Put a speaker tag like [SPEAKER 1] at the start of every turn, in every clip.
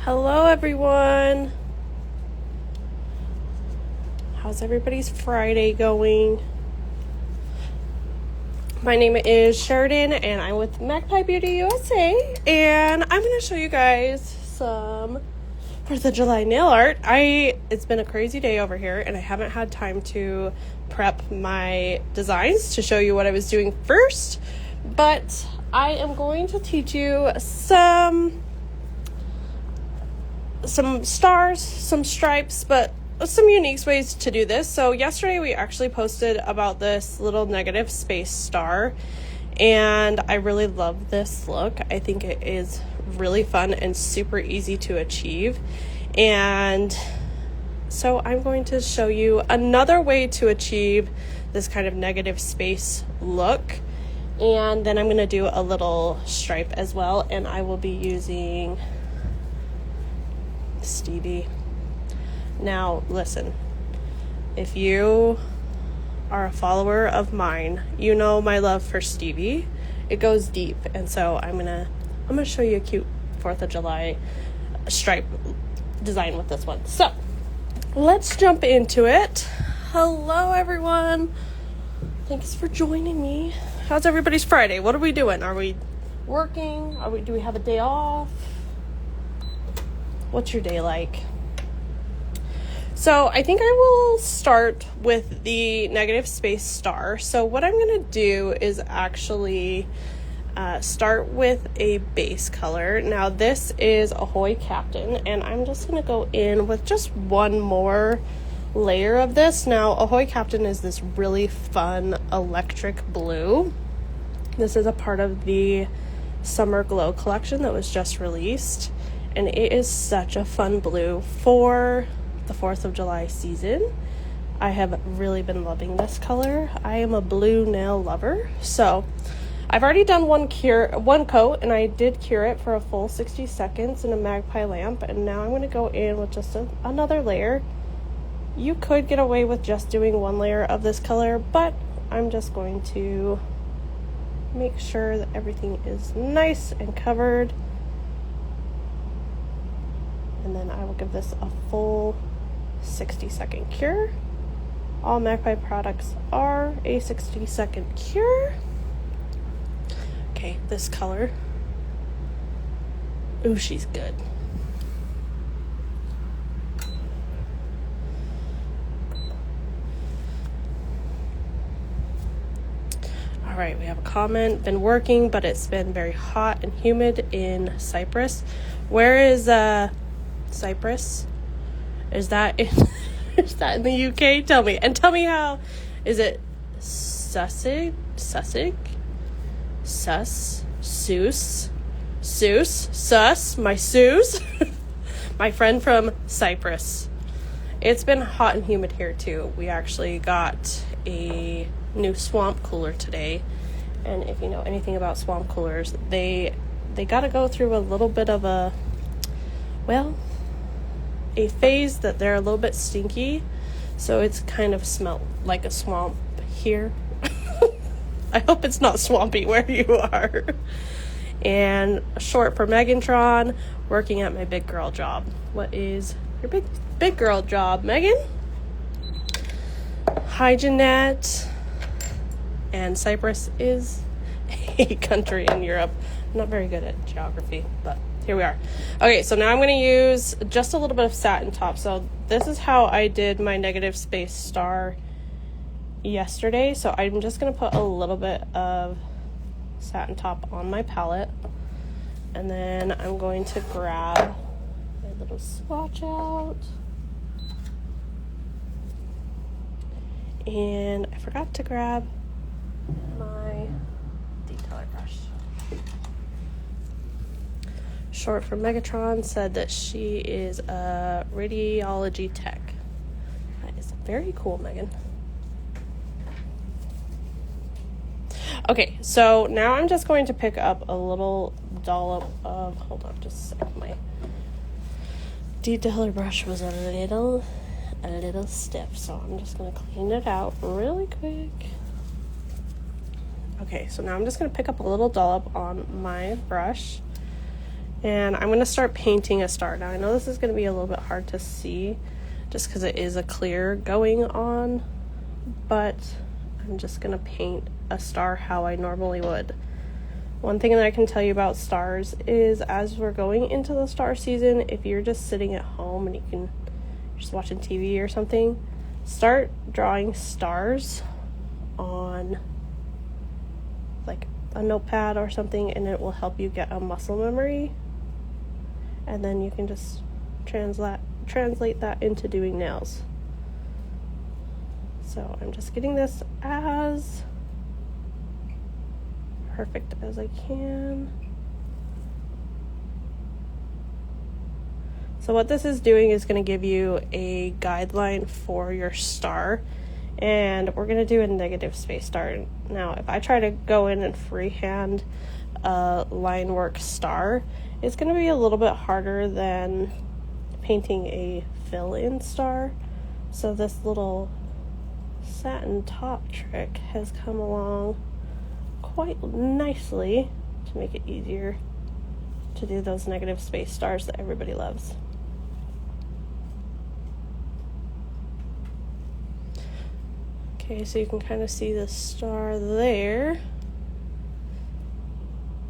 [SPEAKER 1] Hello everyone. How's everybody's Friday going? My name is Sheridan and I'm with Magpie Beauty USA, and I'm going to show you guys some 4th of July nail art. It's been a crazy day over here and I haven't had time to prep my designs to show you what I was doing first, but I am going to teach you some stars, some stripes, but some unique ways to do this. So yesterday we actually posted about this little negative space star, and I really love this look. I think it is really fun and super easy to achieve. And so I'm going to show you another way to achieve this kind of negative space look. And then I'm going to do a little stripe as well, and I will be using Stevie. Now listen, if you are a follower of mine, you know my love for Stevie. It goes deep, and so I'm gonna show you a cute 4th of July stripe design with this one. So let's jump into it. Hello everyone, thanks for joining me. How's everybody's Friday? What are we doing? Are we working? Do we have a day off? What's your day like? So I think I will start with the negative space star. So what I'm going to do is actually start with a base color. Now this is Ahoy Captain, and I'm just going to go in with just one more layer of this. Now Ahoy Captain is this really fun electric blue. This is a part of the Summer Glow collection that was just released, and it is such a fun blue for the 4th of July season. I have really been loving this color. I am a blue nail lover. So I've already done one coat, and I did cure it for a full 60 seconds in a Magpie lamp, and now I'm going to go in with just another layer. You could get away with just doing one layer of this color, but I'm just going to make sure that everything is nice and covered. And then I will give this a full 60-second cure. All Magpie products are a 60-second cure. Okay, this color. Ooh, she's good. All right, we have a comment. Been working, but it's been very hot and humid in Cyprus. Where is Cyprus? Is that in the UK? Tell me. And tell me how. Is it Sussex? My friend from Cyprus. It's been hot and humid here too. We actually got a new swamp cooler today, and if you know anything about swamp coolers, they got to go through a little bit of a phase that they're a little bit stinky, so it's kind of smelled like a swamp here. I hope it's not swampy where you are. And short for Megantron, working at my big girl job. What is your big girl job, Megan? Hi, Jeanette. And Cyprus is a country in Europe. I'm not very good at geography, but here we are. Okay, so now I'm going to use just a little bit of satin top. So this is how I did my negative space star yesterday. So I'm just going to put a little bit of satin top on my palette, and then I'm going to grab a little swatch out. And I forgot to grab my detailer brush. Short for Megatron said that she is a radiology tech. That is very cool, Megan. Okay, so now I'm just going to pick up a little dollop of, hold on just a sec, my detailer brush was a little stiff, so I'm just going to clean it out really quick. Okay, so now I'm just going to pick up a little dollop on my brush, And I'm going to start painting a star. Now I know this is going to be a little bit hard to see just because it is a clear going on, but I'm just going to paint a star how I normally would. One thing that I can tell you about stars is as we're going into the star season, if you're just sitting at home and you're just watching TV or something, start drawing stars on like a notepad or something, and it will help you get a muscle memory, and then you can just translate that into doing nails. So I'm just getting this as perfect as I can. So what this is doing is going to give you a guideline for your star, and we're going to do a negative space star. Now if I try to go in and freehand a line work star, it's going to be a little bit harder than painting a fill-in star. So this little satin top trick has come along quite nicely to make it easier to do those negative space stars that everybody loves. Okay, so you can kind of see the star there.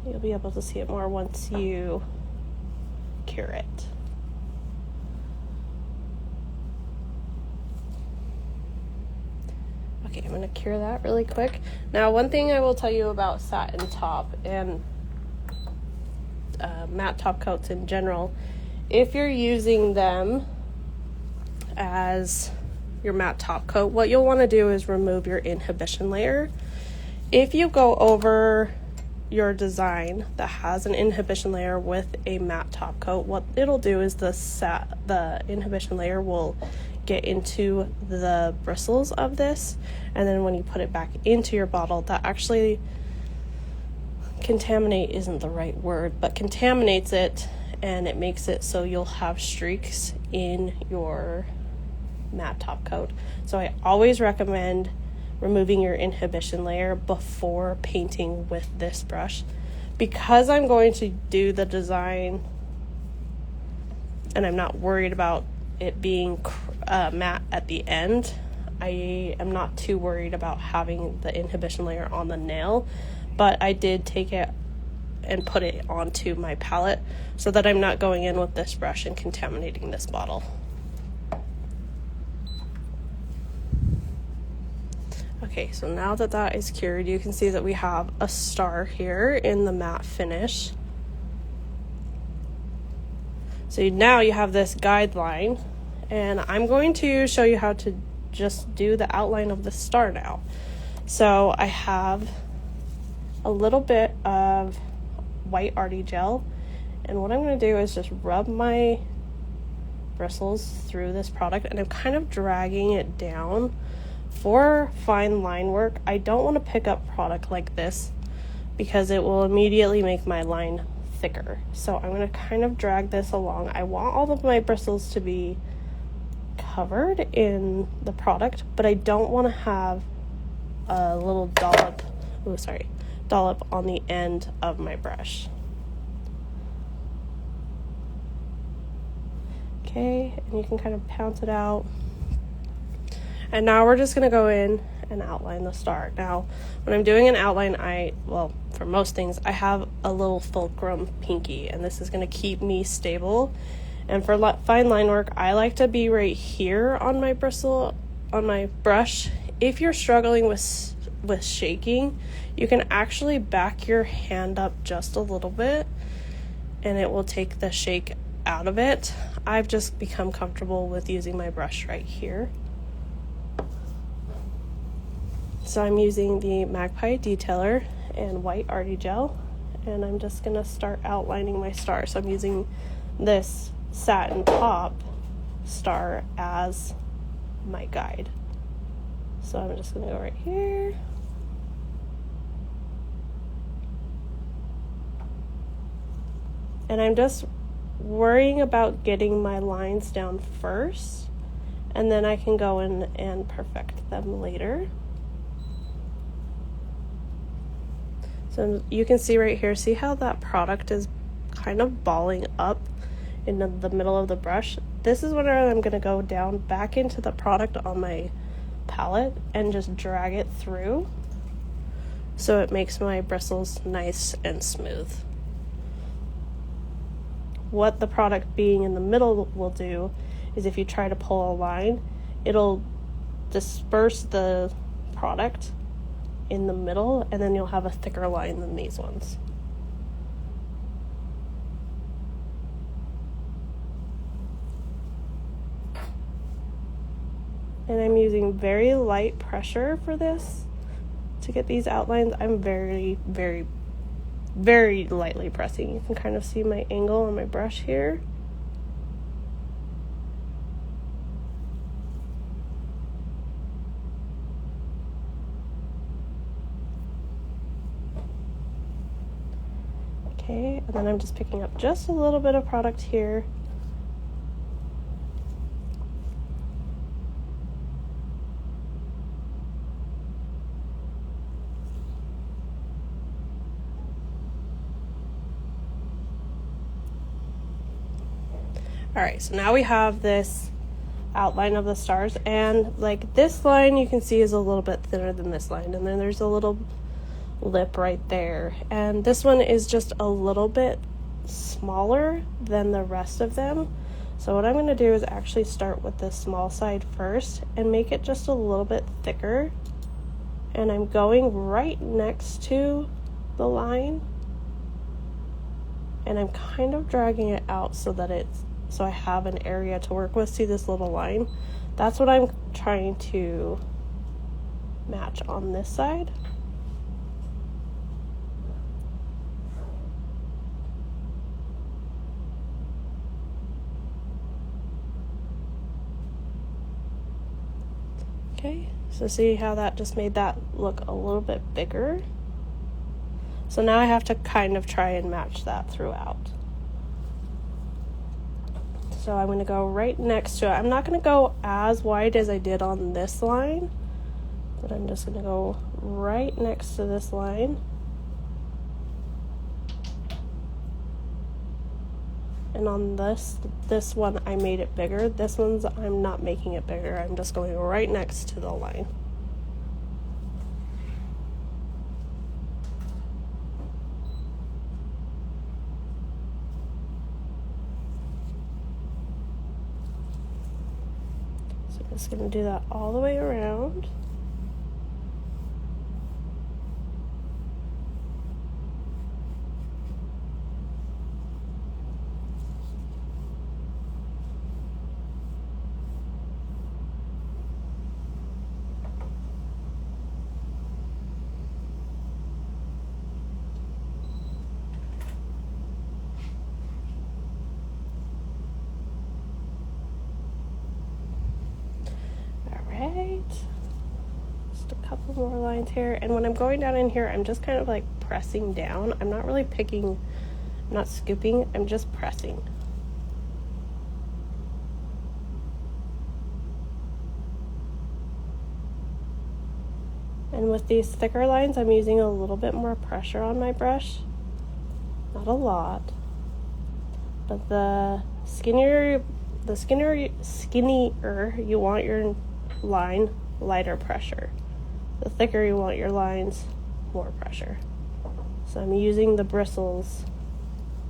[SPEAKER 1] You'll be able to see it more once you cure it. Okay, I'm going to cure that really quick. Now, one thing I will tell you about satin top and matte top coats in general, if you're using them as your matte top coat, what you'll want to do is remove your inhibition layer. If you go over your design that has an inhibition layer with a matte top coat, what it'll do is the inhibition layer will get into the bristles of this, and then when you put it back into your bottle, that actually contaminate isn't the right word, but contaminates it, and it makes it so you'll have streaks in your matte top coat. So I always recommend removing your inhibition layer before painting with this brush. Because I'm going to do the design and I'm not worried about it being matte at the end, I am not too worried about having the inhibition layer on the nail, but I did take it and put it onto my palette so that I'm not going in with this brush and contaminating this bottle. Okay, so now that that is cured, you can see that we have a star here in the matte finish. So now you have this guideline, and I'm going to show you how to just do the outline of the star now. So I have a little bit of white arty gel, and what I'm going to do is just rub my bristles through this product, and I'm kind of dragging it down. For fine line work, I don't want to pick up product like this because it will immediately make my line thicker. So I'm going to kind of drag this along. I want all of my bristles to be covered in the product, but I don't want to have a little dollop on the end of my brush. Okay, and you can kind of pounce it out. And now we're just going to go in and outline the star. Now, when I'm doing an outline, for most things, I have a little fulcrum pinky, and this is going to keep me stable. And for fine line work, I like to be right here on my brush. If you're struggling with shaking, you can actually back your hand up just a little bit, and it will take the shake out of it. I've just become comfortable with using my brush right here. So I'm using the Magpie detailer and white arty gel, and I'm just going to start outlining my star. So I'm using this satin top star as my guide. So I'm just going to go right here. And I'm just worrying about getting my lines down first, and then I can go in and perfect them later. So you can see right here, see how that product is kind of balling up into the middle of the brush, this is when I'm going to go down back into the product on my palette and just drag it through so it makes my bristles nice and smooth. What the product being in the middle will do is if you try to pull a line, it'll disperse the product in the middle, and then you'll have a thicker line than these ones. And I'm using very light pressure for this to get these outlines. I'm very, very, very lightly pressing. You can kind of see my angle on my brush here. Okay, and then I'm just picking up just a little bit of product here. All right, so now we have this outline of the stars, and like this line you can see is a little bit thinner than this line, and then there's a little lip right there, and this one is just a little bit smaller than the rest of them. So what I'm going to do is actually start with the small side first and make it just a little bit thicker, and I'm going right next to the line, and I'm kind of dragging it out so that so I have an area to work with. See this little line? That's what I'm trying to match on this side. Okay, so see how that just made that look a little bit bigger? So now I have to kind of try and match that throughout. So I'm going to go right next to it. I'm not going to go as wide as I did on this line, but I'm just going to go right next to this line. And on this one, I made it bigger. This one's, I'm not making it bigger. I'm just going right next to the line. So I'm just going to do that all the way around. Just a couple more lines here, and when I'm going down in here, I'm just kind of like pressing down. I'm not really picking, I'm not scooping, I'm just pressing. And with these thicker lines, I'm using a little bit more pressure on my brush. Not a lot, but the skinnier you want your line, lighter pressure. The thicker you want your lines, more pressure. So I'm using the bristles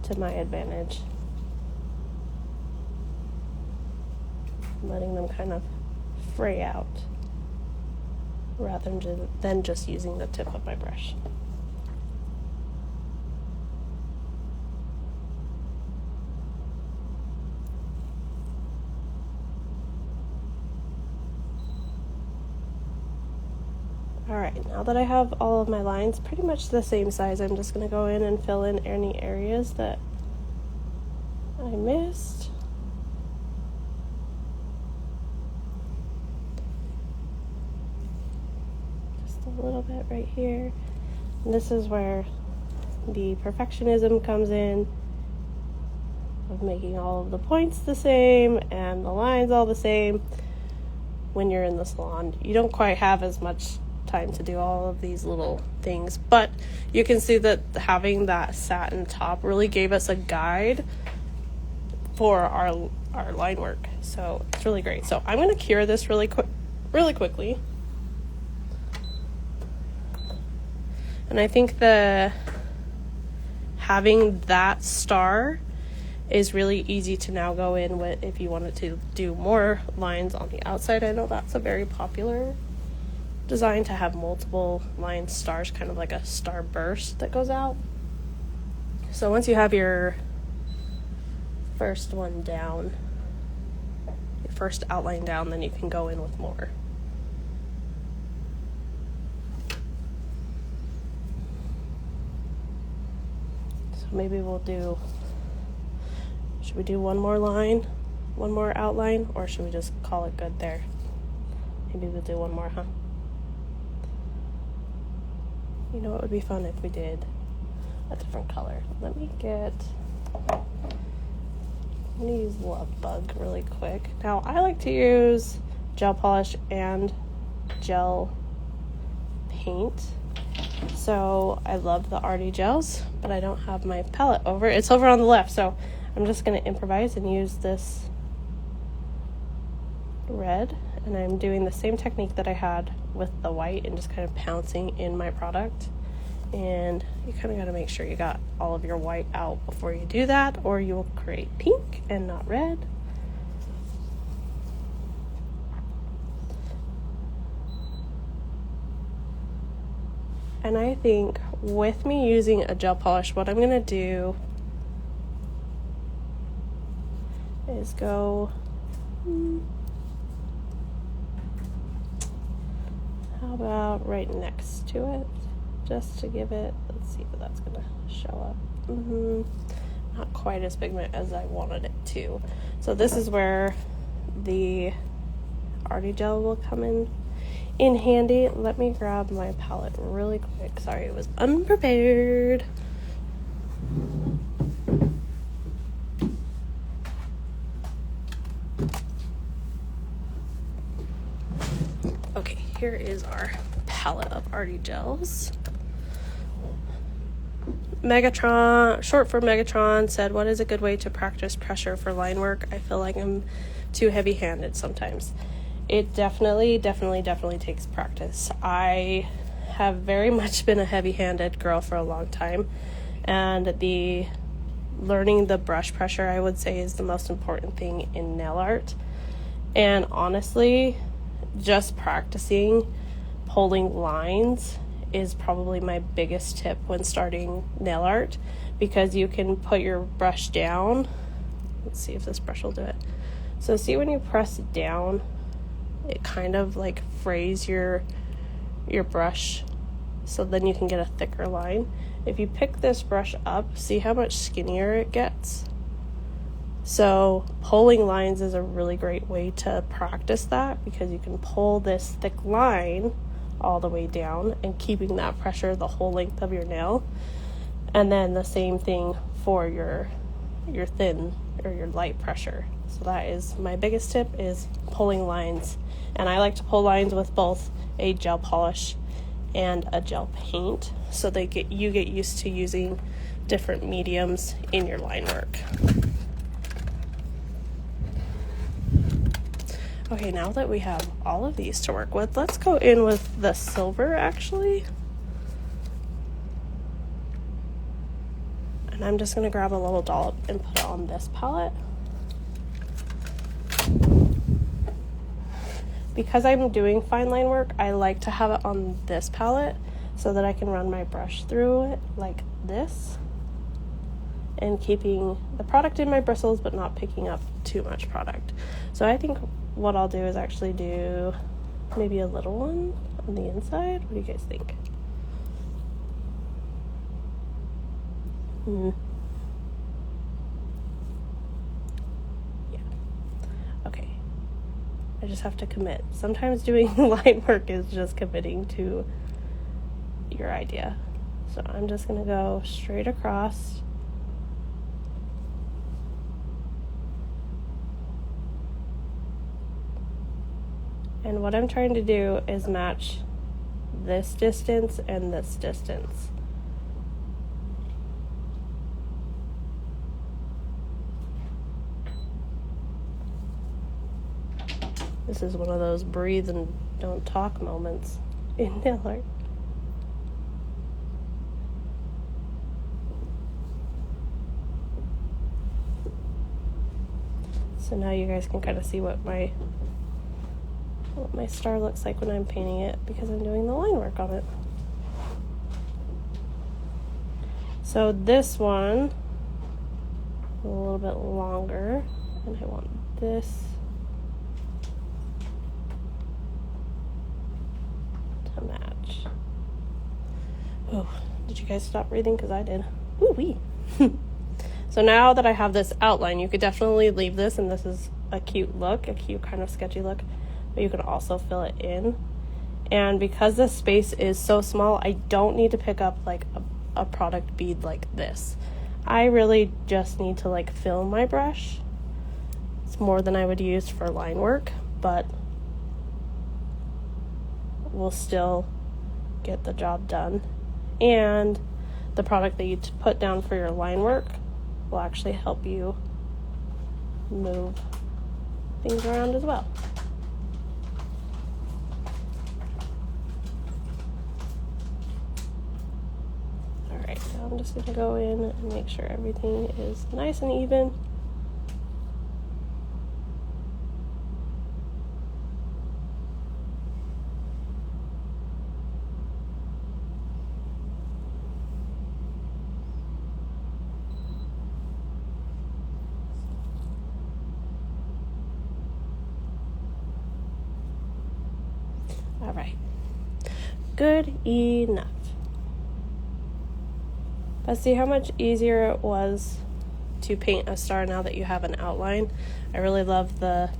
[SPEAKER 1] to my advantage. I'm letting them kind of fray out rather than just using the tip of my brush. Alright, now that I have all of my lines pretty much the same size, I'm just going to go in and fill in any areas that I missed. Just a little bit right here. And this is where the perfectionism comes in, of making all of the points the same and the lines all the same. When you're in the salon, you don't quite have as much time to do all of these little things. But you can see that having that satin top really gave us a guide for our line work. So it's really great. So I'm going to cure this really quickly. And I think having that star is really easy to now go in with if you wanted to do more lines on the outside. I know that's a very popular design, to have multiple line stars, kind of like a star burst that goes out. So once you have your first one down, your first outline down, then you can go in with more. So maybe we'll do, should we do one more line, one more outline, or should we just call it good there? Maybe we'll do one more, huh? You know, it would be fun if we did a different color. Let me I'm gonna use Love Bug really quick. Now, I like to use gel polish and gel paint. So I love the Artie gels, but I don't have my palette over. It's over on the left, so I'm just gonna improvise and use this red. And I'm doing the same technique that I had with the white and just kind of pouncing in my product. And you kind of got to make sure you got all of your white out before you do that, or you will create pink and not red. And I think with me using a gel polish, what I'm going to do is go, how about right next to it, just to give it, let's see if that's gonna show up. Not quite as pigment as I wanted it to. So this is where the Artie gel will come in handy. Let me grab my palette really quick. Sorry, it was unprepared. Okay, here is our palette of Artie gels. Megatron, short for Megatron, said, what is a good way to practice pressure for line work? I feel like I'm too heavy-handed sometimes. It definitely takes practice. I have very much been a heavy-handed girl for a long time, and learning the brush pressure, I would say, is the most important thing in nail art. And honestly, just practicing pulling lines is probably my biggest tip when starting nail art, because you can put your brush down. Let's see if this brush will do it. So see, when you press down, it kind of like frays your brush, so then you can get a thicker line. If you pick this brush up, see how much skinnier it gets? So pulling lines is a really great way to practice that, because you can pull this thick line all the way down and keeping that pressure the whole length of your nail. And then the same thing for your thin or your light pressure. So that is my biggest tip, is pulling lines. And I like to pull lines with both a gel polish and a gel paint, so you get used to using different mediums in your line work. Okay, now that we have all of these to work with, let's go in with the silver, actually. And I'm just going to grab a little dollop and put it on this palette. Because I'm doing fine line work, I like to have it on this palette so that I can run my brush through it like this, and keeping the product in my bristles but not picking up too much product. So I think what I'll do is actually do maybe a little one on the inside. What do you guys think? Yeah. Okay. I just have to commit. Sometimes doing line work is just committing to your idea. So I'm just going to go straight across. And what I'm trying to do is match this distance and this distance. This is one of those breathe and don't talk moments in nail art. So now you guys can kind of see what my star looks like when I'm painting it, because I'm doing the line work on it. So this one a little bit longer, and I want this to match. Oh, did you guys stop breathing? Because I did. Ooh-wee. So now that I have this outline, you could definitely leave this, and this is a cute look, a cute kind of sketchy look, but you can also fill it in. And because this space is so small, I don't need to pick up like a product bead like this. I really just need to like fill my brush. It's more than I would use for line work, but we'll still get the job done. And the product that you put down for your line work will actually help you move things around as well. Alright, now I'm just going to go in and make sure everything is nice and even. All right, good enough. But see how much easier it was to paint a star now that you have an outline. I really love the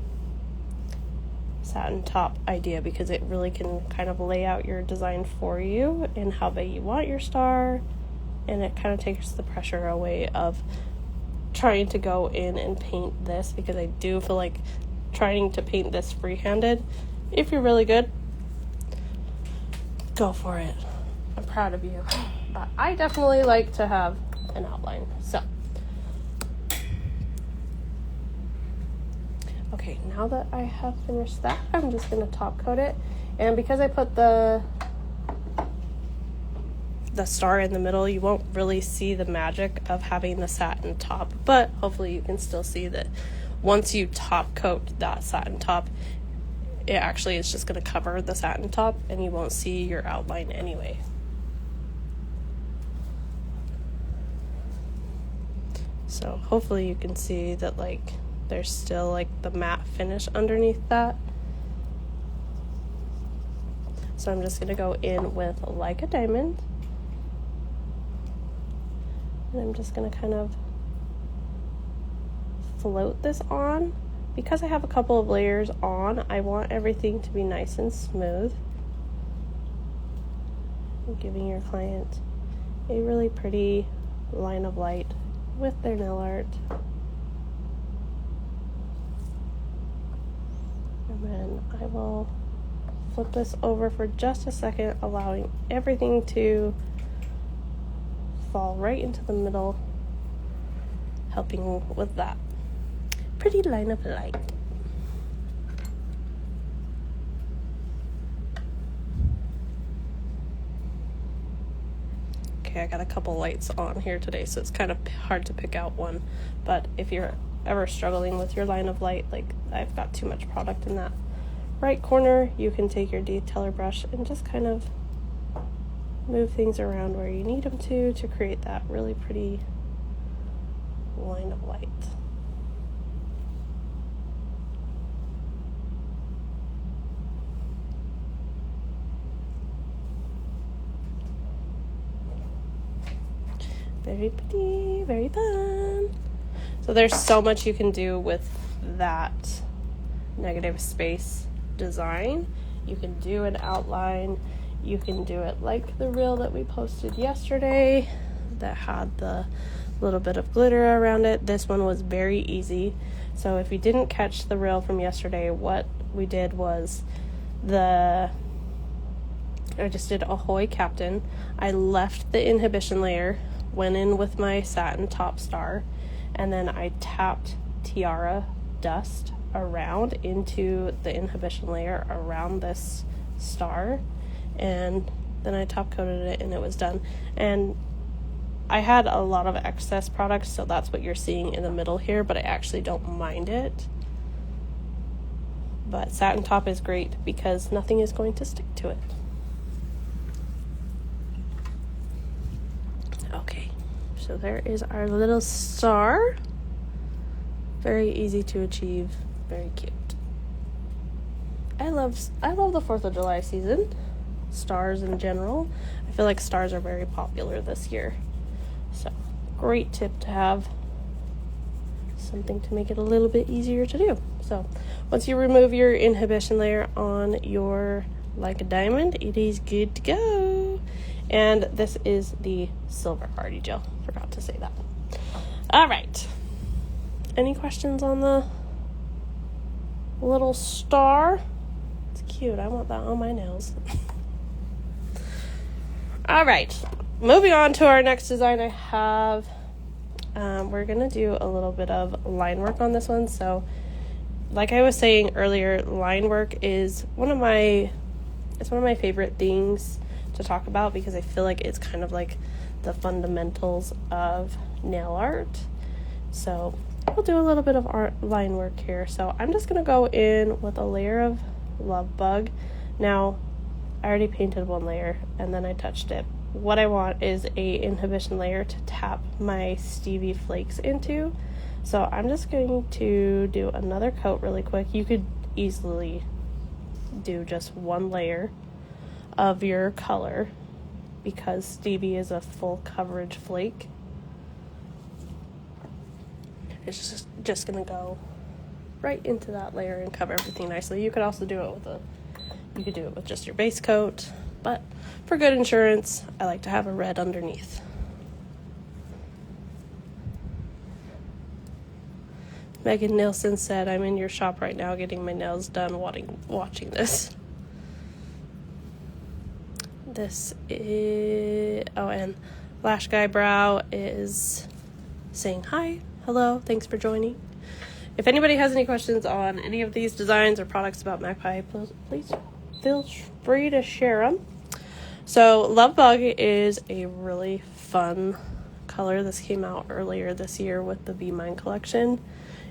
[SPEAKER 1] satin top idea because it really can kind of lay out your design for you and how big you want your star, and it kind of takes the pressure away of trying to go in and paint this, because I do feel like trying to paint this free-handed, if you're really good, go for it. I'm proud of you. But I definitely like to have an outline. So, okay, now that I have finished that, I'm just going to top coat it. And because I put the star in the middle, you won't really see the magic of having the satin top. But hopefully you can still see that once you top coat that satin top, it actually is just going to cover the satin top and you won't see your outline anyway. So hopefully you can see that like there's still like the matte finish underneath that. So I'm just going to go in with like a diamond. And I'm just going to kind of float this on. Because I have a couple of layers on, I want everything to be nice and smooth. And giving your client a really pretty line of light with their nail art. And then I will flip this over for just a second, allowing everything to fall right into the middle, helping with that pretty line of light. Okay, I got a couple lights on here today, so it's kind of hard to pick out one. But if you're ever struggling with your line of light, like I've got too much product in that right corner, you can take your detailer brush and just kind of move things around where you need them to create that really pretty line of light. Very pretty, very fun. So there's so much you can do with that negative space design. You can do an outline. You can do it like the reel that we posted yesterday that had the little bit of glitter around it. This one was very easy. So if you didn't catch the reel from yesterday, what we did was I just did Ahoy Captain. I left the inhibition layer, went in with my satin top star, and then I tapped Tiara Dust around into the inhibition layer around this star, and then I top coated it and it was done. And I had a lot of excess products, so that's what you're seeing in the middle here, but I actually don't mind it. But satin top is great because nothing is going to stick to it. Okay, so there is our little star. Very easy to achieve, very cute. I love the 4th of July season, stars in general. I feel like stars are very popular this year. So, great tip to have, something to make it a little bit easier to do. So, once you remove your inhibition layer on your Like a Diamond, it is good to go. And this is the Silver Party Gel. Forgot to say that. All right. Any questions on the little star? It's cute. I want that on my nails. All right. Moving on to our next design, I have, we're going to do a little bit of line work on this one. So, like I was saying earlier, line work is one of my favorite things to talk about because I feel like it's kind of like the fundamentals of nail art. So, we'll do a little bit of line work here. So, I'm just going to go in with a layer of Love Bug. Now, I already painted one layer and then I touched it. What I want is a inhibition layer to tap my Stevie Flakes into. So I'm just going to do another coat really quick. You could easily do just one layer of your color because Stevie is a full coverage flake. It's just gonna go right into that layer and cover everything nicely. You could also do it with just your base coat, but for good insurance, I like to have a red underneath. Megan Nielsen said, I'm in your shop right now getting my nails done watching this. This is, and Lash Guy Brow is saying hi, hello, thanks for joining. If anybody has any questions on any of these designs or products about Magpie, please feel free to share them. So Love Bug is a really fun color. This came out earlier this year with the Be Mine collection.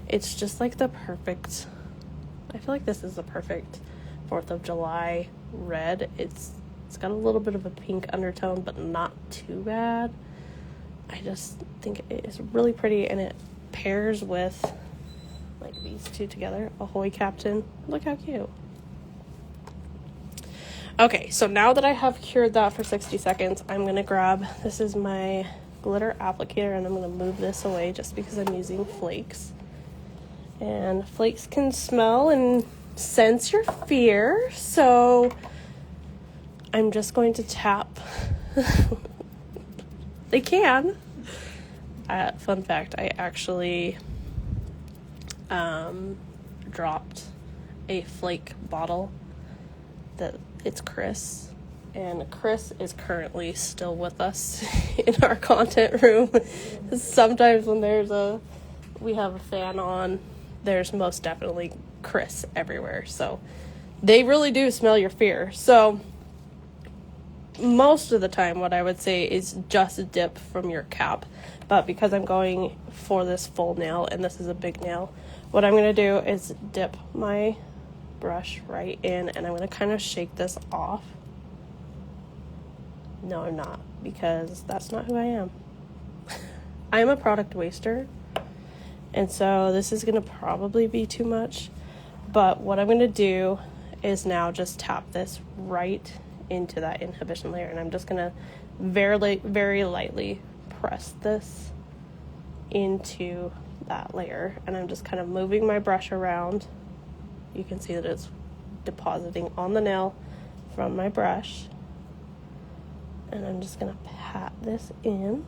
[SPEAKER 1] It's just like the perfect, I feel like this is the perfect 4th of July red. It's got a little bit of a pink undertone, but not too bad. I just think it is really pretty, and it pairs with like these two together. Ahoy Captain. Look how cute. Okay, so now that I have cured that for 60 seconds, I'm going to grab, this is my glitter applicator, and I'm going to move this away just because I'm using flakes. And flakes can smell and sense your fear, so I'm just going to tap. They can. Fun fact, I actually dropped a flake bottle that it's Chris, and Chris is currently still with us in our content room. Sometimes when we have a fan on, there's most definitely Chris everywhere, so they really do smell your fear. So most of the time what I would say is just dip from your cap, but because I'm going for this full nail and this is a big nail, what I'm going to do is dip my brush right in, and I'm going to kind of shake this off. No, I'm not, because that's not who I am. I am a product waster, and so this is going to probably be too much, but what I'm going to do is now just tap this right into that inhibition layer, and I'm just going to very lightly press this into that layer, and I'm just kind of moving my brush around. You can see that it's depositing on the nail from my brush, and I'm just going to pat this in.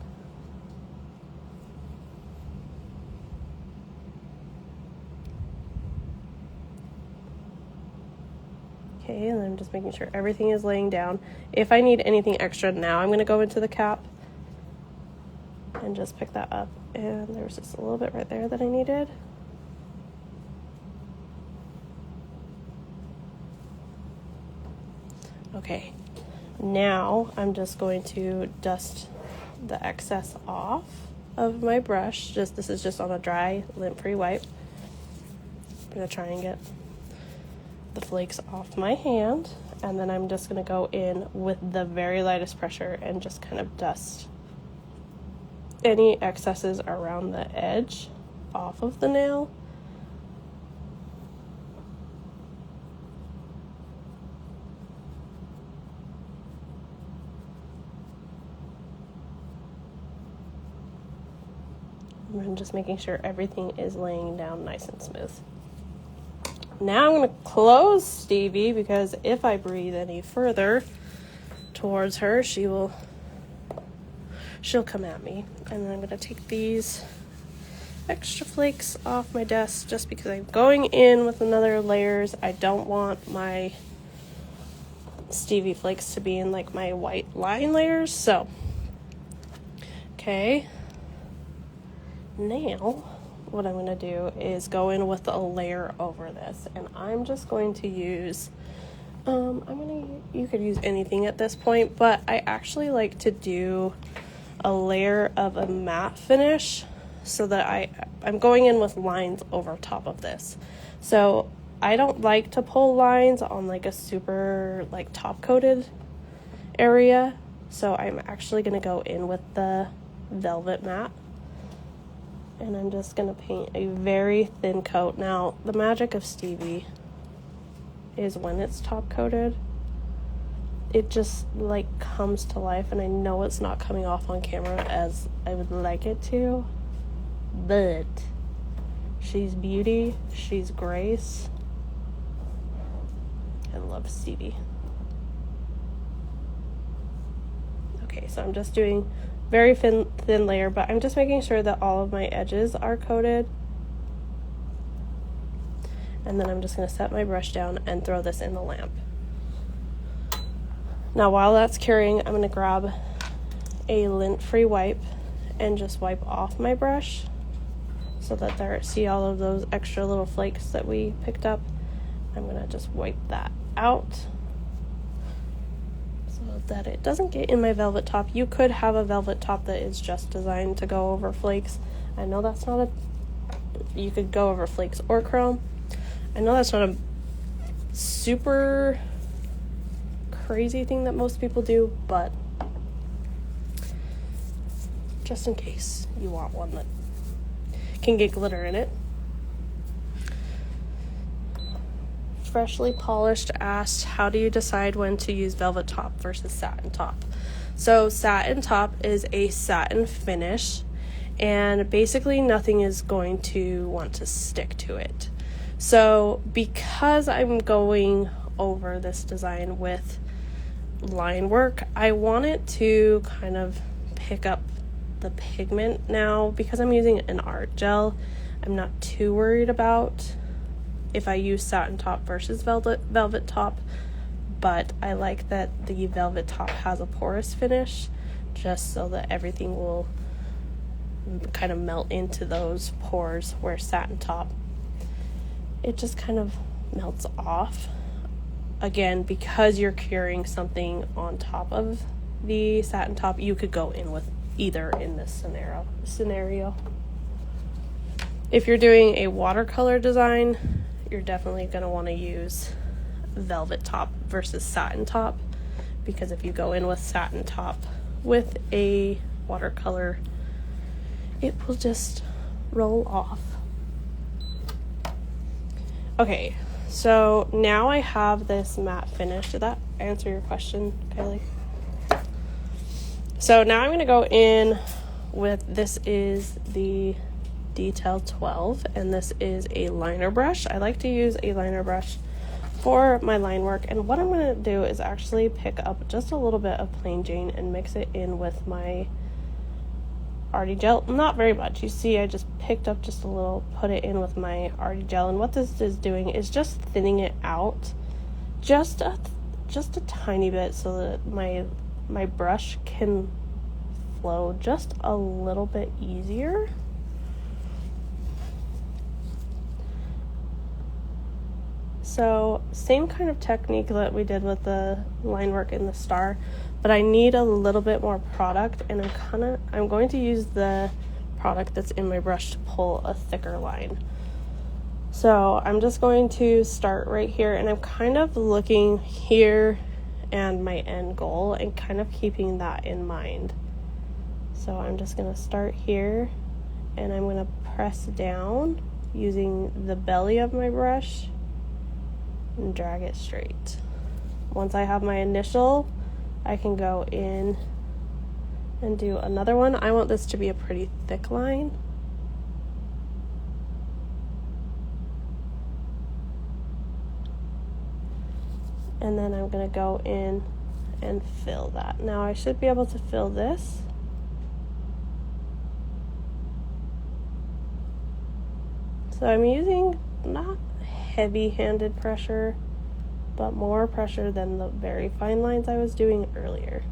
[SPEAKER 1] Okay, and I'm just making sure everything is laying down. If I need anything extra now, I'm going to go into the cap and just pick that up. And there was just a little bit right there that I needed. Okay, now I'm just going to dust the excess off of my brush. This is just on a dry, lint-free wipe. I'm going to try and get the flakes off my hand, and then I'm just going to go in with the very lightest pressure and just kind of dust any excesses around the edge off of the nail. I'm just making sure everything is laying down nice and smooth. Now I'm going to close Stevie, because if I breathe any further towards her, she'll come at me. And then I'm going to take these extra flakes off my desk just because I'm going in with another layers. I don't want my Stevie Flakes to be in like my white line layers. So, okay. Now, what I'm going to do is go in with a layer over this, and I'm just going to use, you could use anything at this point, but I actually like to do a layer of a matte finish so that I'm going in with lines over top of this. So I don't like to pull lines on like a super like top coated area, so I'm actually going to go in with the velvet matte. And I'm just going to paint a very thin coat. Now, the magic of Stevie is when it's top coated, it just like comes to life, and I know it's not coming off on camera as I would like it to, but she's beauty, she's grace. I love Stevie. Okay, so I'm just doing very thin layer, but I'm just making sure that all of my edges are coated. And then I'm just going to set my brush down and throw this in the lamp. Now while that's curing, I'm going to grab a lint-free wipe and just wipe off my brush so that see all of those extra little flakes that we picked up. I'm going to just wipe that out so that it doesn't get in my velvet top. You could have a velvet top that is just designed to go over flakes. I know that's not you could go over flakes or chrome. I know that's not a super crazy thing that most people do, but just in case you want one that can get glitter in it. Freshly Polished asked, how do you decide when to use velvet top versus satin top? So satin top is a satin finish, and basically nothing is going to want to stick to it. So because I'm going over this design with line work, I want it to kind of pick up the pigment. Now, because I'm using an art gel, I'm not too worried about if I use satin top versus velvet top, but I like that the velvet top has a porous finish just so that everything will kind of melt into those pores, where satin top, it just kind of melts off. Again, because you're curing something on top of the satin top, you could go in with either in this scenario. If you're doing a watercolor design, you're definitely going to want to use velvet top versus satin top, because if you go in with satin top with a watercolor, it will just roll off. Okay, so now I have this matte finish. Did that answer your question, Kylie? So now I'm going to go in with, this is the Detail 12, and this is a liner brush. I like to use a liner brush for my line work, and what I'm going to do is actually pick up just a little bit of plain Jane and mix it in with my Arty gel. Not very much. You see, I just picked up just a little, put it in with my Arty gel, and what this is doing is just thinning it out just a tiny bit so that my brush can flow just a little bit easier. So same kind of technique that we did with the line work in the star, but I need a little bit more product, and I'm going to use the product that's in my brush to pull a thicker line. So I'm just going to start right here, and I'm kind of looking here and my end goal and kind of keeping that in mind. So I'm just going to start here, and I'm going to press down using the belly of my brush and drag it straight. Once I have my initial, I can go in and do another one. I want this to be a pretty thick line. And then I'm going to go in and fill that. Now I should be able to fill this. So I'm using not heavy-handed pressure, but more pressure than the very fine lines I was doing earlier.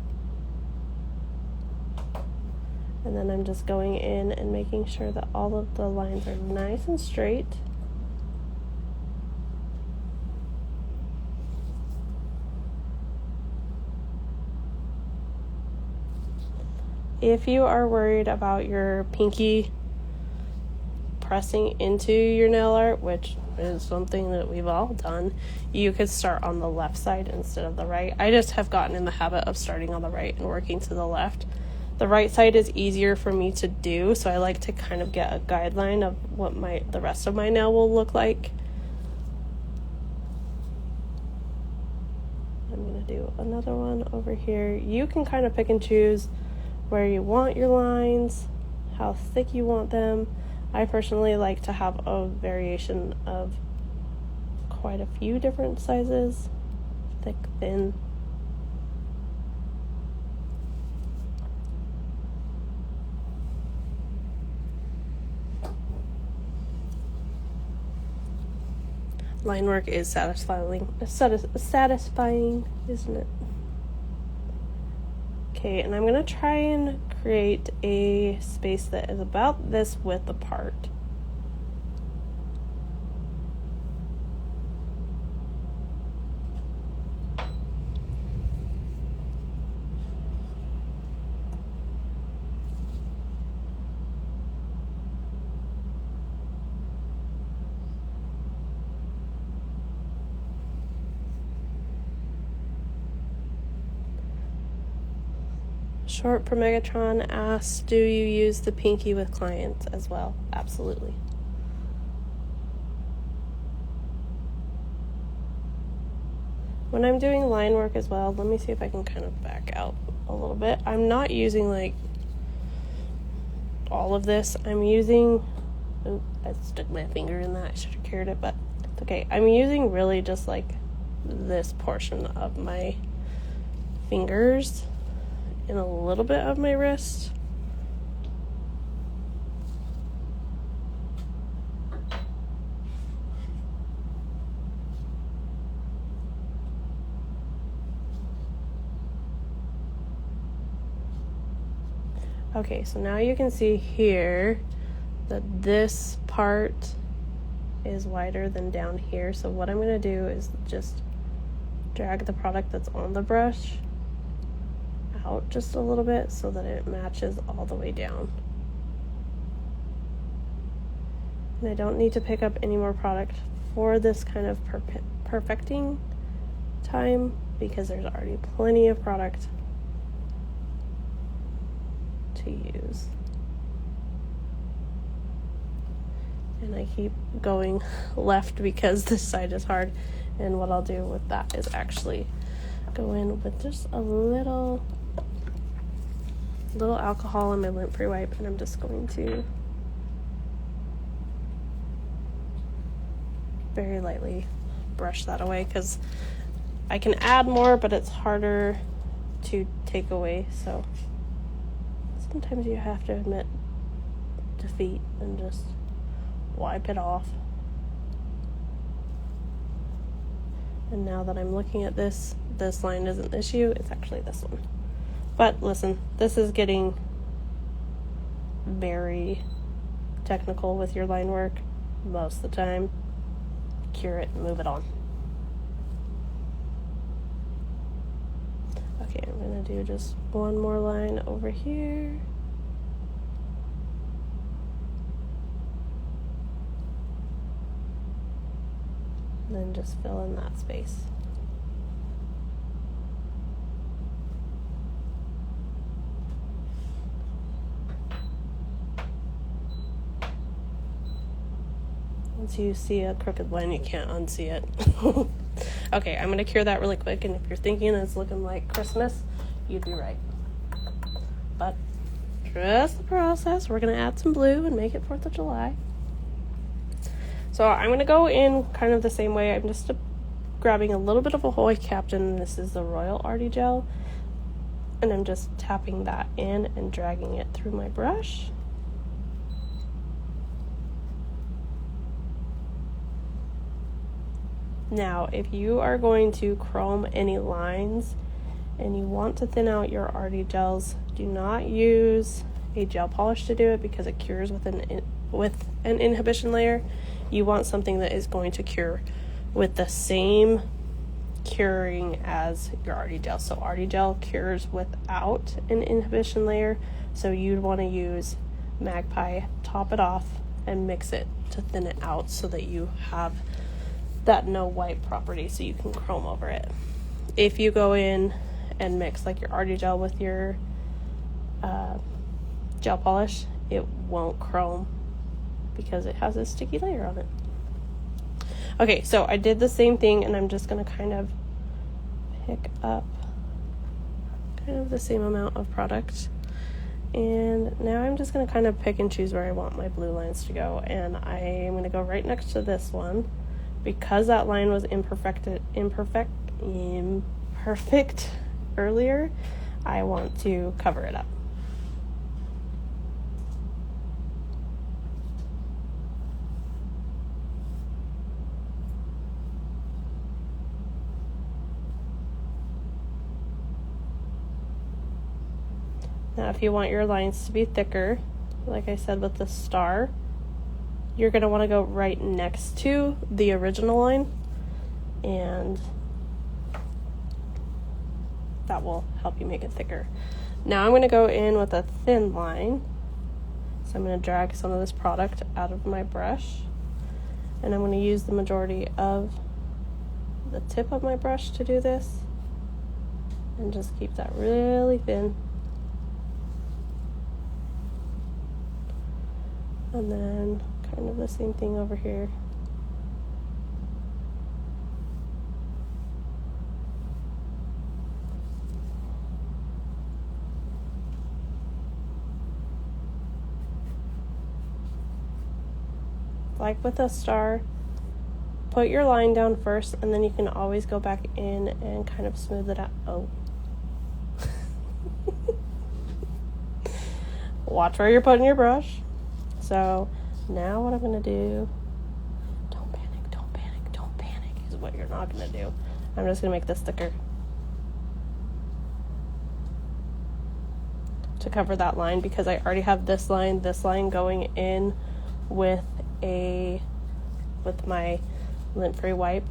[SPEAKER 1] And then I'm just going in and making sure that all of the lines are nice and straight. If you are worried about your pinky pressing into your nail art, which is something that we've all done, you could start on the left side instead of the right. I just have gotten in the habit of starting on the right and working to the left. The right side is easier for me to do, so I like to kind of get a guideline of what the rest of my nail will look like. I'm going to do another one over here. You can kind of pick and choose where you want your lines, how thick you want them. I personally like to have a variation of quite a few different sizes, thick, thin. Line work is satisfying, isn't it? Okay, and I'm going to try and create a space that is about this width apart. Short per Megatron asks, do you use the pinky with clients as well? Absolutely. When I'm doing line work as well, let me see if I can kind of back out a little bit. I'm not using like all of this. I'm using, I stuck my finger in that. I should have cured it, but it's okay. I'm using really just like this portion of my fingers and a little bit of my wrist. Okay, so now you can see here that this part is wider than down here. So what I'm going to do is just drag the product that's on the brush out just a little bit so that it matches all the way down. And I don't need to pick up any more product for this kind of perfecting time because there's already plenty of product to use. And I keep going left because this side is hard, and what I'll do with that is actually go in with just a little alcohol in my lint-free wipe, and I'm just going to very lightly brush that away because I can add more, but it's harder to take away. So sometimes you have to admit defeat and just wipe it off. And now that I'm looking at this line isn't the issue, it's actually this one. But listen, this is getting very technical with your line work most of the time. Cure it and move it on. Okay, I'm going to do just one more line over here. And then just fill in that space. Once you see a crooked line, you can't unsee it. Okay, I'm going to cure that really quick, and if you're thinking it's looking like Christmas, you'd be right. But trust the process. We're going to add some blue and make it 4th of July. So I'm going to go in kind of the same way. I'm just grabbing a little bit of a Hoy Captain. This is the Royal Arty Gel. And I'm just tapping that in and dragging it through my brush. Now, if you are going to chrome any lines and you want to thin out your Arty gels, do not use a gel polish to do it because it cures with an inhibition layer. You want something that is going to cure with the same curing as your Arty gel. So Arty gel cures without an inhibition layer, so you'd want to use Magpie, top it off, and mix it to thin it out so that you have that no white property so you can chrome over it. If you go in and mix like your Arty gel with your gel polish, it won't chrome because it has a sticky layer on it. Okay, so I did the same thing, and I'm just going to kind of pick up kind of the same amount of product, and now I'm just going to kind of pick and choose where I want my blue lines to go, and I am going to go right next to this one. Because that line was imperfect earlier, I want to cover it up. Now, if you want your lines to be thicker, like I said with the star, you're going to want to go right next to the original line, and that will help you make it thicker. Now I'm going to go in with a thin line, so I'm going to drag some of this product out of my brush, and I'm going to use the majority of the tip of my brush to do this, and just keep that really thin. And then kind of the same thing over here. Like with a star, put your line down first, and then you can always go back in and kind of smooth it out. Oh. Watch where you're putting your brush. So now what I'm going to do, don't panic, is what you're not going to do. I'm just going to make this thicker to cover that line, because I already have this line going in with my lint-free wipe.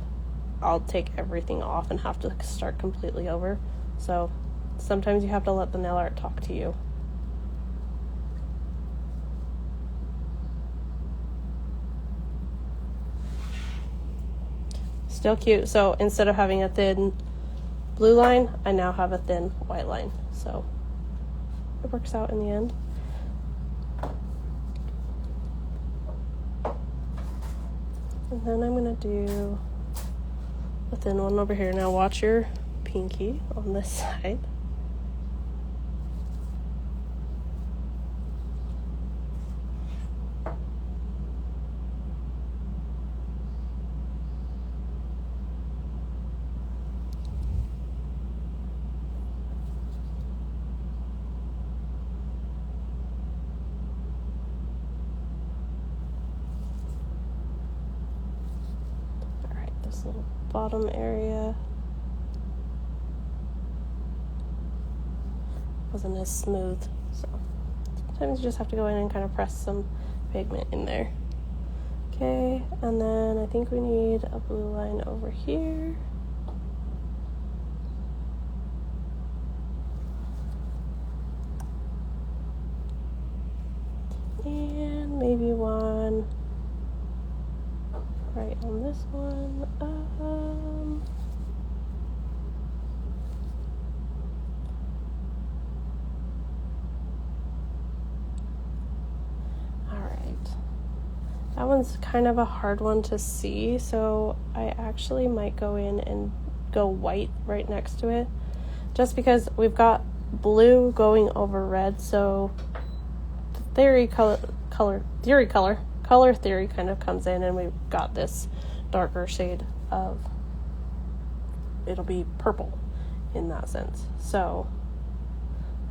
[SPEAKER 1] I'll take everything off and have to start completely over. So sometimes you have to let the nail art talk to you. Still cute. So instead of having a thin blue line, I now have a thin white line. So it works out in the end. And then I'm going to do a thin one over here. Now watch your pinky on this side. this little bottom area. Wasn't as smooth, so sometimes you just have to go in and kind of press some pigment in there. Okay, and then I think we need a blue line over here. And maybe one right on this one. That one's kind of a hard one to see, so I actually might go in and go white right next to it, just because we've got blue going over red, so the color theory kind of comes in, and we've got this darker shade of, it'll be purple in that sense. So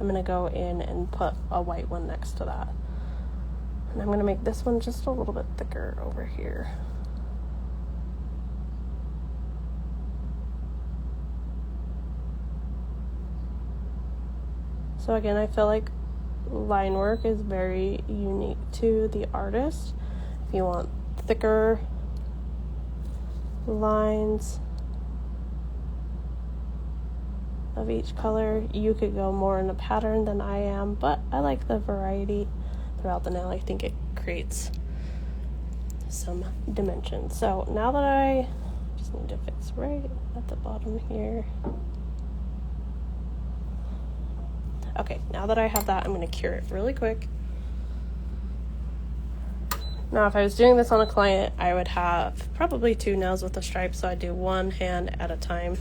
[SPEAKER 1] I'm going to go in and put a white one next to that. And I'm going to make this one just a little bit thicker over here. So again, I feel like line work is very unique to the artist. If you want thicker lines of each color, you could go more in a pattern than I am, but I like the variety throughout the nail. I think it creates some dimension. So now that I just need to fix right at the bottom here. Okay, now that I have that, I'm going to cure it really quick. Now, if I was doing this on a client, I would have probably 2 nails with a stripe, so I do one hand at a time,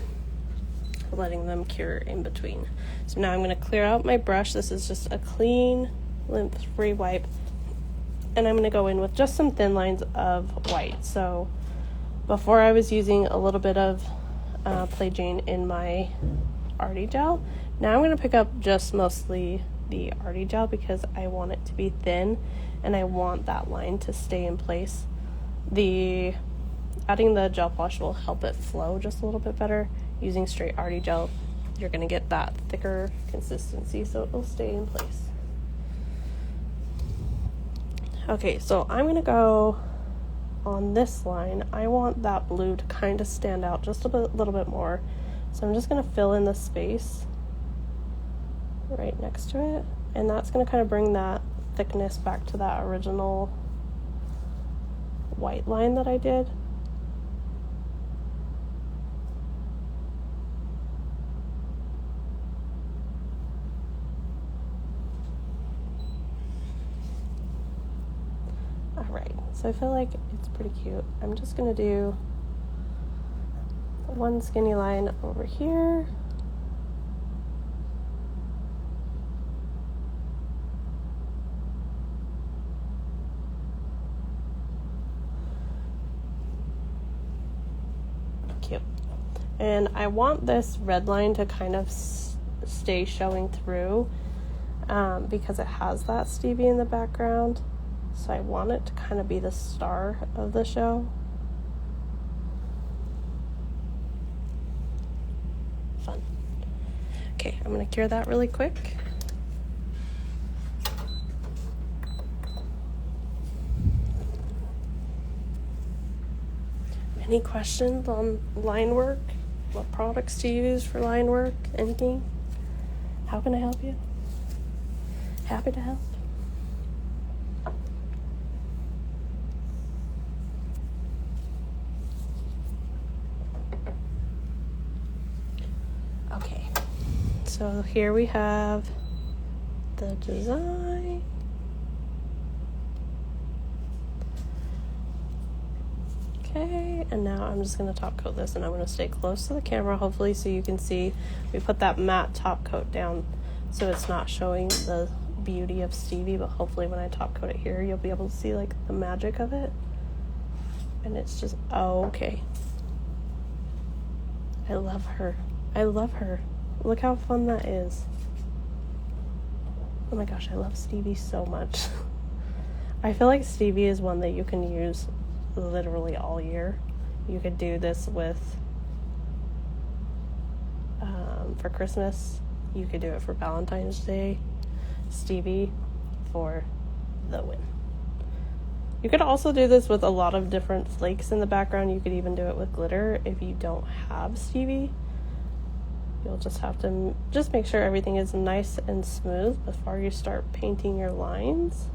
[SPEAKER 1] letting them cure in between. So now I'm going to clear out my brush. This is just a clean, lint-free wipe, and I'm going to go in with just some thin lines of white. So before I was using a little bit of Play Jane in my Arty gel. Now I'm going to pick up just mostly the Arty gel because I want it to be thin and I want that line to stay in place. Adding the gel polish will help it flow just a little bit better. Using straight Arty gel, you're going to get that thicker consistency, so it will stay in place. Okay, so I'm going to go on this line. I want that blue to kind of stand out just a little bit more. So I'm just going to fill in the space right next to it. And that's going to kind of bring that thickness back to that original white line that I did. Alright, so I feel like it's pretty cute. I'm just going to do one skinny line over here. Cute. And I want this red line to kind of stay showing through because it has that Stevie in the background. So I want it to kind of be the star of the show. Fun. Okay, I'm going to cure that really quick. Any questions on line work? What products to use for line work? Anything? How can I help you? Happy to help. Okay, so here we have the design. Okay, and now I'm just going to top coat this, and I'm going to stay close to the camera, hopefully, so you can see we put that matte top coat down so it's not showing the beauty of Stevie, but hopefully when I top coat it here, you'll be able to see like the magic of it. And it's just, oh, okay. I love her. I love her. Look how fun that is. Oh my gosh, I love Stevie so much. I feel like Stevie is one that you can use literally all year. You could do this with for Christmas. You could do it for Valentine's Day. Stevie for the win. You could also do this with a lot of different flakes in the background. You could even do it with glitter if you don't have Stevie. You'll just have to just make sure everything is nice and smooth before you start painting your lines.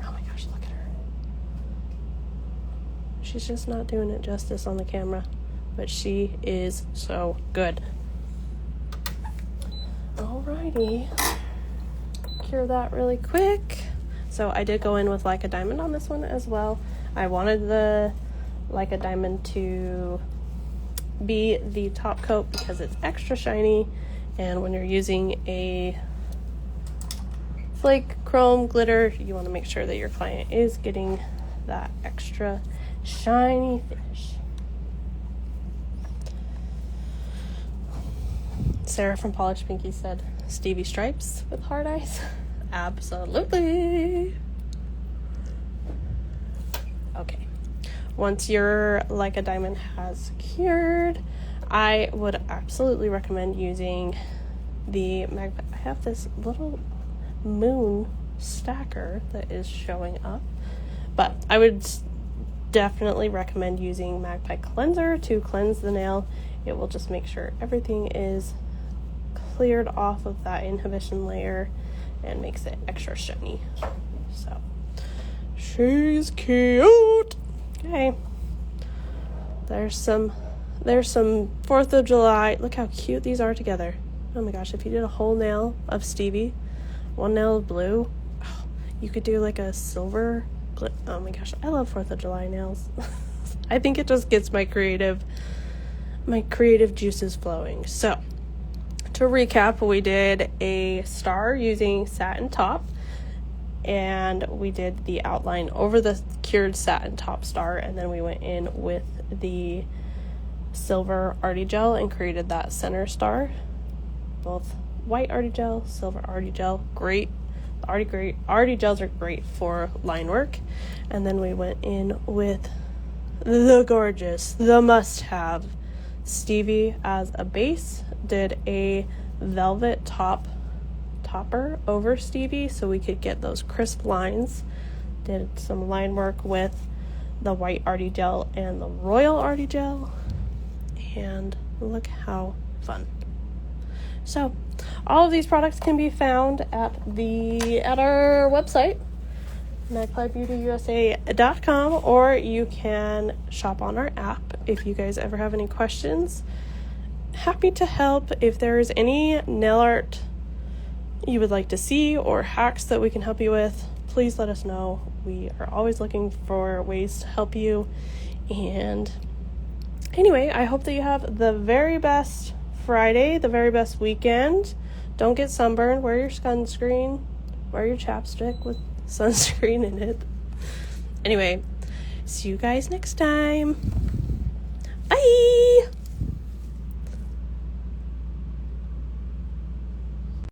[SPEAKER 1] Oh my gosh, look at her. She's just not doing it justice on the camera, but she is so good. Alrighty. Cure that really quick. So I did go in with Like a Diamond on this one as well. I wanted the Like a Diamond to be the top coat because it's extra shiny, and when you're using a flake chrome glitter, you want to make sure that your client is getting that extra shiny finish. Sarah from Polished Pinky said, Stevie stripes with hard eyes? Absolutely. Okay. Once your Like a Diamond has cured, I would absolutely recommend using the Magpie. I have this little moon stacker that is showing up, but I would definitely recommend using Magpie cleanser to cleanse the nail. It will just make sure everything is cleared off of that inhibition layer and makes it extra shiny. So she's cute. Okay, there's some 4th of July. Look how cute these are together. Oh my gosh, if you did a whole nail of Stevie, one nail of blue, oh, you could do like a silver. Oh my gosh, I love 4th of July nails. I think it just gets my creative juices flowing. So to recap, we did a star using satin top, and we did the outline over the cured satin top star, and then we went in with the silver arty gel and created that center star. Both white arty gel, silver arty gel, great. Arty gels are great for line work. And then we went in with the gorgeous, the must-have Stevie as a base. Did a velvet topper over Stevie so we could get those crisp lines. Did some line work with the white arty gel and the royal arty gel, and look how fun. So all of these products can be found at our website, magpiebeautyusa.com, or you can shop on our app. If you guys ever have any questions, happy to help. If there is any nail art you would like to see or hacks that we can help you with, please let us know. We are always looking for ways to help you. And anyway, I hope that you have the very best Friday, the very best weekend. Don't get sunburned. Wear your sunscreen. Wear your chapstick with sunscreen in it. Anyway, see you guys next time. Bye!